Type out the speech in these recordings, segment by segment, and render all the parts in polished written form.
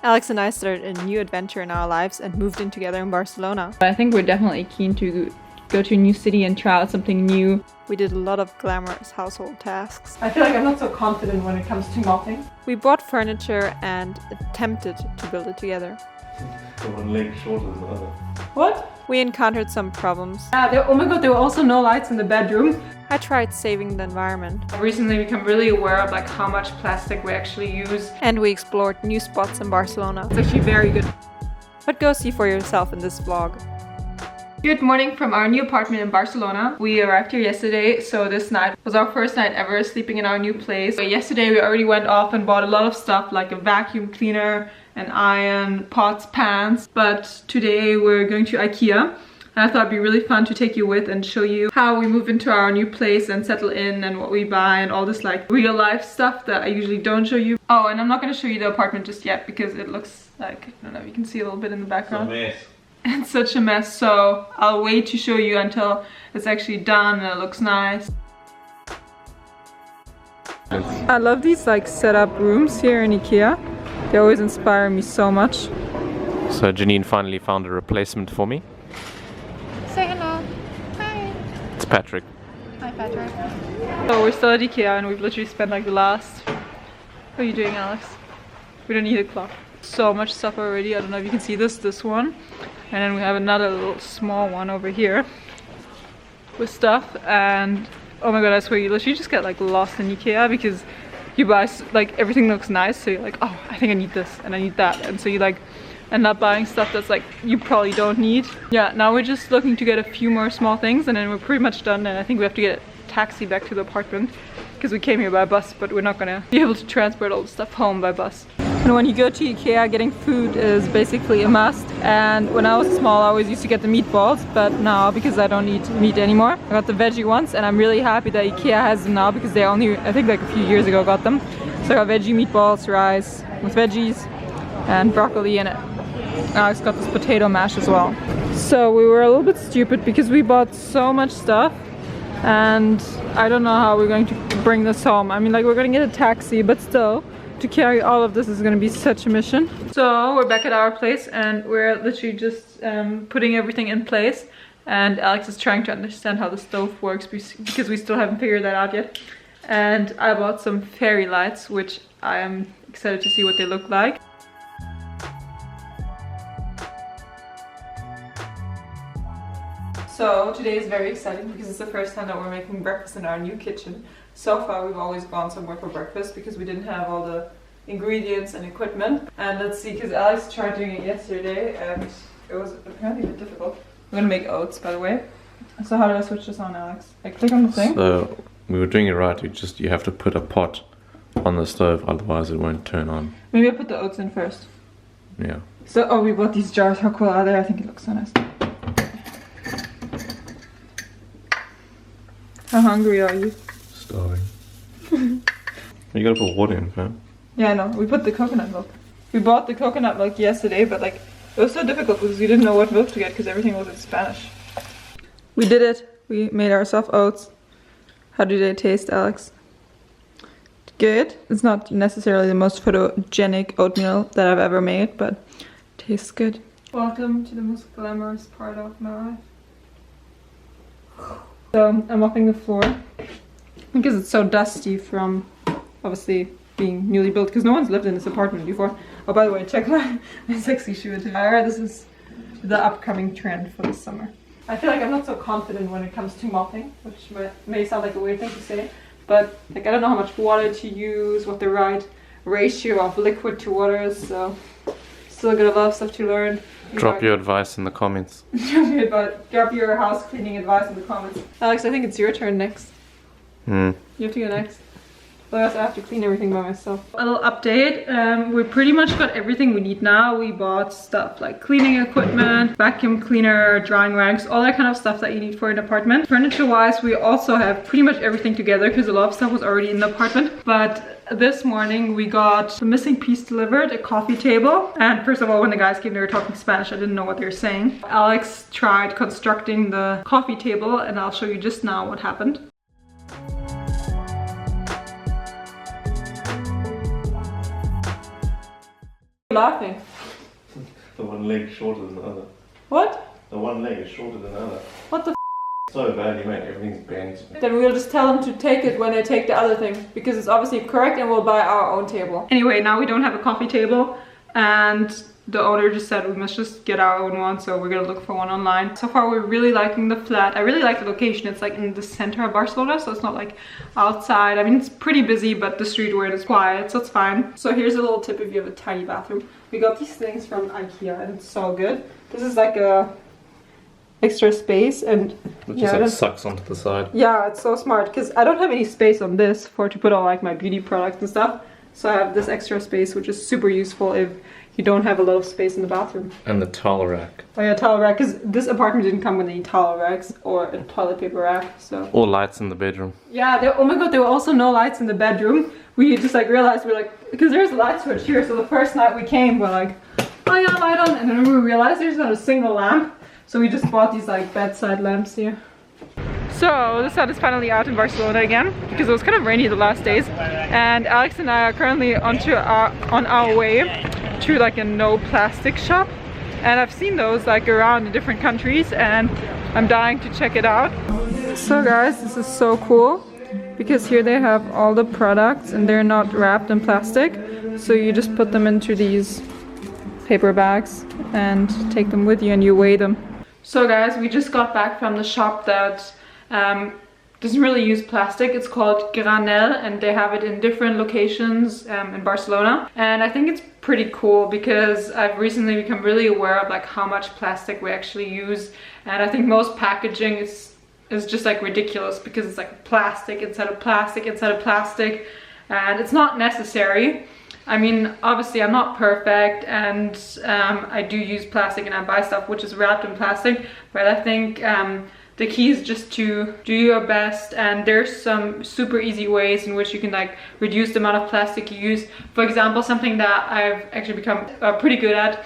Alex and I started a new adventure in our lives and moved in together in Barcelona. I think we're definitely keen to go to a new city and try out something new. We did a lot of glamorous household tasks. I feel like I'm not so confident when it comes to mopping. We bought furniture and attempted to build it together. So one leg shorter than the other. What? We encountered some problems. Oh my god, there were also no lights in the bedroom. I tried saving the environment. I've recently become really aware of like how much plastic we actually use. And we explored new spots in Barcelona. It's actually very good. But go see for yourself in this vlog. Good morning from our new apartment in Barcelona. We arrived here yesterday, so this night was our first night ever sleeping in our new place. Yesterday we already went off and bought a lot of stuff like a vacuum cleaner, an iron, pots, pans. But today we're going to IKEA. And I thought it'd be really fun to take you with and show you how we move into our new place and settle in and what we buy and all this like real life stuff that I usually don't show you. Oh, and I'm not going to show you the apartment just yet because it looks like, I don't know, you can see a little bit in the background. It's such a mess, so I'll wait to show you until it's actually done and it looks nice. I love these like setup rooms here in IKEA. They always inspire me so much. So Janine finally found a replacement for me. Say hello. Hi. It's Patrick. Hi, Patrick. So we're still at IKEA and we've literally spent like the last... What are you doing, Alex? We don't need a clock. So much stuff already. I don't know if you can see this one. And then we have another little small one over here with stuff. And oh my god, I swear you literally just get like lost in IKEA because you buy like everything looks nice. So you're like, oh, I think I need this and I need that. And so you like end up buying stuff that's like you probably don't need. Yeah, now we're just looking to get a few more small things and then we're pretty much done. And I think we have to get a taxi back to the apartment because we came here by bus, but we're not gonna be able to transport all the stuff home by bus. And when you go to IKEA, getting food is basically a must. And when I was small, I always used to get the meatballs, but now because I don't eat meat anymore, I got the veggie ones, and I'm really happy that IKEA has them now because they only, I think like a few years ago got them. So I got veggie meatballs, rice with veggies, and broccoli in it. Alex got this potato mash as well. So we were a little bit stupid because we bought so much stuff, and I don't know how we're going to bring this home. I mean, like, we're gonna get a taxi, but still, to carry all of this is going to be such a mission. So we're back at our place and we're literally just putting everything in place, and Alex is trying to understand how the stove works because we still haven't figured that out yet. And I bought some fairy lights, which I am excited to see what they look like. So today is very exciting because it's the first time that we're making breakfast in our new kitchen. So far we've always gone somewhere for breakfast because we didn't have all the ingredients and equipment. And let's see, because Alex tried doing it yesterday and it was apparently a bit difficult. We're gonna make oats, by the way. So how do I switch this on, Alex? I click on the thing? So we were doing it right, you have to put a pot on the stove, otherwise it won't turn on. Maybe I put the oats in first. Yeah. So, oh, we bought these jars. How cool are they? I think it looks so nice. How hungry are you? Starving. You gotta put water in, fam. Yeah, I know. We put the coconut milk. We bought the coconut milk yesterday, but like it was so difficult because we didn't know what milk to get because everything was in Spanish. We did it. We made ourselves oats. How do they taste, Alex? Good. It's not necessarily the most photogenic oatmeal that I've ever made, but it tastes good. Welcome to the most glamorous part of my life. So I'm mopping the floor because it's so dusty from obviously being newly built because no one's lived in this apartment before. Oh, by the way, check my sexy shoe attire. This is the upcoming trend for this summer. I feel like I'm not so confident when it comes to mopping, which may sound like a weird thing to say, but like I don't know how much water to use, what the right ratio of liquid to water is, so still got a lot of stuff to learn. Drop your advice in the comments. Drop your house cleaning advice in the comments. Alex, I think it's your turn next. You have to go next. Otherwise I have to clean everything by myself. A little update. We pretty much got everything we need now. We bought stuff like cleaning equipment, vacuum cleaner, drying rags, all that kind of stuff that you need for an apartment. Furniture wise, we also have pretty much everything together because a lot of stuff was already in the apartment. But this morning we got the missing piece delivered, a coffee table. And first of all, when the guys came, they were talking Spanish. I didn't know what they were saying. Alex tried constructing the coffee table and I'll show you just now what happened. Laughing. The one leg shorter than the other. What? The one leg is shorter than the other. What the So badly made, everything's bent. Then we'll just tell them to take it when they take the other thing, because it's obviously correct, and we'll buy our own table. Anyway, now we don't have a coffee table, and the owner just said we must just get our own one, so we're gonna look for one online. So far we're really liking the flat. I really like the location. It's like in the center of Barcelona, so it's not like outside. I mean, it's pretty busy, but the street where it is quiet, so it's fine. So here's a little tip if you have a tiny bathroom. We got these things from IKEA, and it's so good. This is like a extra space, and It just like sucks onto the side. yeah, it's so smart, because I don't have any space on this to put all like my beauty products and stuff. So I have this extra space, which is super useful if you don't have a lot of space in the bathroom. And the towel rack. Oh yeah, towel rack, because this apartment didn't come with any towel racks or a toilet paper rack, so. Or lights in the bedroom. Yeah, oh my god, there were also no lights in the bedroom. We just like realized, we're like, because there's a light switch here, so the first night we came, we're like, oh yeah, light on, and then we realized there's not a single lamp. So we just bought these like bedside lamps here. So the sun is finally out in Barcelona again, because it was kind of rainy the last days, and Alex and I are currently on our way to like a no plastic shop, and I've seen those like around in different countries, and I'm dying to check it out. So guys, this is so cool, because here they have all the products and they're not wrapped in plastic, so you just put them into these paper bags and take them with you, and you weigh them. So guys, we just got back from the shop that doesn't really use plastic. It's called Granel, and they have it in different locations in Barcelona, and I think it's pretty cool because I've recently become really aware of like how much plastic we actually use, and I think most packaging is just like ridiculous, because it's like plastic inside of plastic inside of plastic, and it's not necessary. I mean, obviously I'm not perfect, and I do use plastic, and I buy stuff which is wrapped in plastic, but I think the key is just to do your best, and there's some super easy ways in which you can like reduce the amount of plastic you use. For example, something that I've actually become pretty good at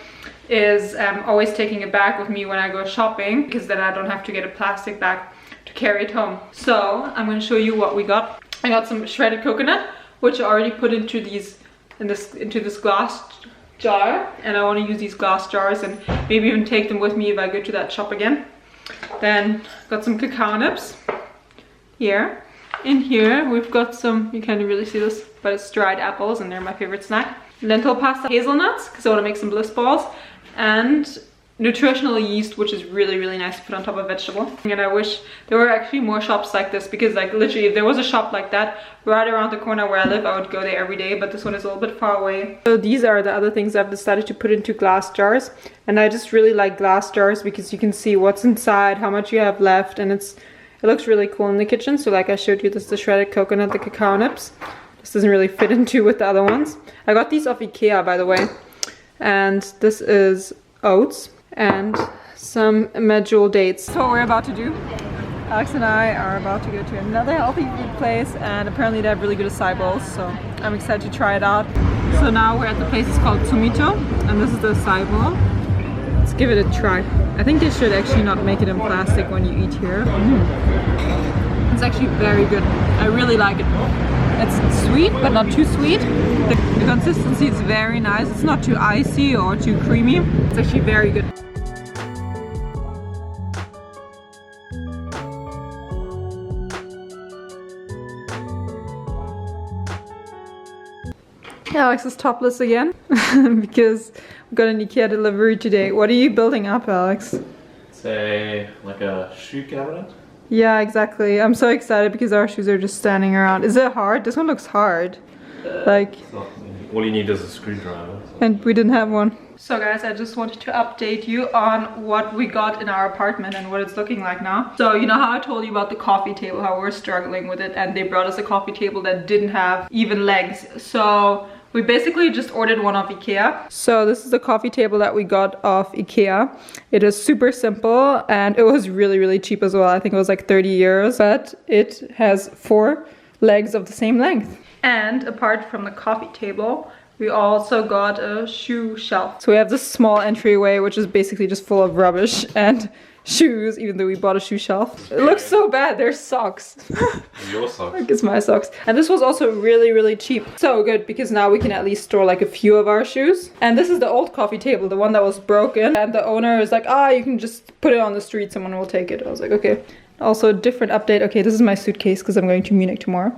is always taking a bag with me when I go shopping, because then I don't have to get a plastic bag to carry it home. So I'm going to show you what we got. I got some shredded coconut, which I already put into this glass jar, and I want to use these glass jars and maybe even take them with me if I go to that shop again. Then got some cacao nibs here. In here we've got some, you can't really see this, but it's dried apples, and they're my favorite snack. Lentil pasta, hazelnuts, because I want to make some bliss balls, and nutritional yeast, which is really nice to put on top of vegetable. And I wish there were actually more shops like this, because like literally if there was a shop like that right around the corner where I live, I would go there every day, but this one is a little bit far away. So these are the other things I've decided to put into glass jars, and I just really like glass jars because you can see what's inside, how much you have left, and it looks really cool in the kitchen. So like I showed you, this is the shredded coconut, the cacao nibs. This doesn't really fit into with the other ones. I got these off IKEA, by the way, and this is oats and some medjool dates. So what we're about to do, Alex and I are about to go to another healthy food place, and apparently they have really good acai bowls, so I'm excited to try it out. So now we're at the place, it's called Zumito, and this is the acai bowl. Let's give it a try. I think they should actually not make it in plastic when you eat here. It's actually very good. I really like it. It's sweet, but not too sweet. The consistency is very nice. It's not too icy or too creamy. It's actually very good. Alex is topless again because we got an IKEA delivery today. What are you building up, Alex? Say like a shoe cabinet? Yeah, exactly. I'm so excited because our shoes are just standing around. Is it hard? This one looks hard. Like, all you need is a screwdriver. So. And we didn't have one. So guys, I just wanted to update you on what we got in our apartment and what it's looking like now. So you know how I told you about the coffee table, how we're struggling with it, and they brought us a coffee table that didn't have even legs. So we basically just ordered one off IKEA. So this is the coffee table that we got off IKEA. It is super simple, and it was really cheap as well. I think it was like 30 euros, but it has 4 legs of the same length. And apart from the coffee table, we also got a shoe shelf. So we have this small entryway, which is basically just full of rubbish, and shoes, even though we bought a shoe shelf. It looks so bad. They're socks. Your socks. Like it's my socks. And this was also really, really cheap. So good, because now we can at least store like a few of our shoes. And this is the old coffee table, the one that was broken. And the owner is like, you can just put it on the street, someone will take it. I was like, okay. Also, different update. Okay, this is my suitcase because I'm going to Munich tomorrow.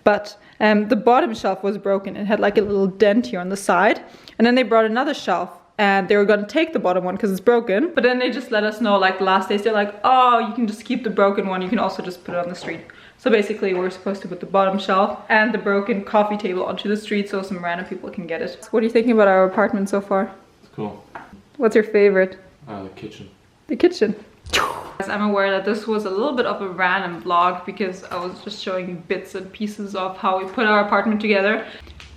But the bottom shelf was broken. It had like a little dent here on the side. And then they brought another shelf. And they were gonna take the bottom one because it's broken. But then they just let us know like the last days, they're like, you can just keep the broken one. You can also just put it on the street. So basically we're supposed to put the bottom shelf and the broken coffee table onto the street so some random people can get it. What are you thinking about our apartment so far? It's cool. What's your favorite? The kitchen. The kitchen. I'm aware that this was a little bit of a random vlog because I was just showing you bits and pieces of how we put our apartment together.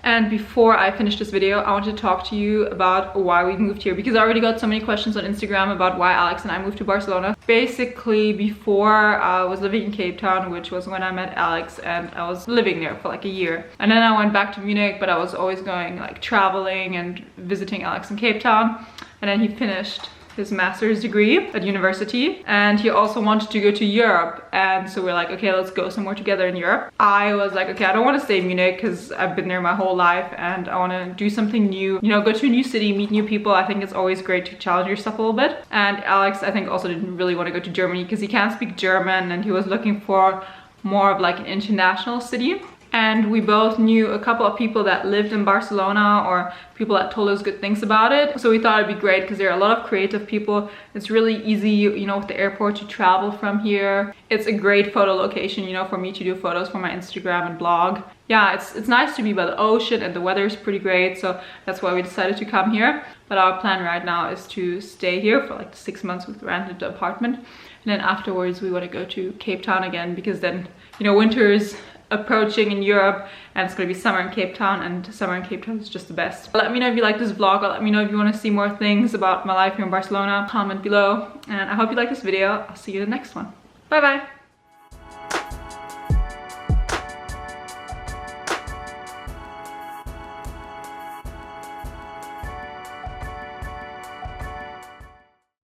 And before I finish this video, I want to talk to you about why we moved here, because I already got so many questions on Instagram about why Alex and I moved to Barcelona. Basically, before I was living in Cape Town, which was when I met Alex, and I was living there for like a year. And then I went back to Munich, but I was always going like traveling and visiting Alex in Cape Town. And then he finished his master's degree at university, and he also wanted to go to Europe, and so we're like, okay, let's go somewhere together in Europe. I was like, okay, I don't want to stay in Munich because I've been there my whole life and I want to do something new, you know, go to a new city, meet new people. I think it's always great to challenge yourself a little bit. And Alex, I think, also didn't really want to go to Germany because he can't speak German, and he was looking for more of like an international city. And we both knew a couple of people that lived in Barcelona, or people that told us good things about it. So we thought it'd be great because there are a lot of creative people. It's really easy, you know, with the airport to travel from here. It's a great photo location, you know, for me to do photos for my Instagram and blog. Yeah, it's nice to be by the ocean, and the weather is pretty great. So that's why we decided to come here. But our plan right now is to stay here for like 6 months with rented apartment. And then afterwards we want to go to Cape Town again, because then, you know, winter is approaching in Europe and it's gonna be summer in Cape Town, and summer in Cape Town is just the best. Let me know if you like this vlog, or let me know if you want to see more things about my life here in Barcelona. Comment below, and I hope you like this video. I'll see you in the next one. Bye bye.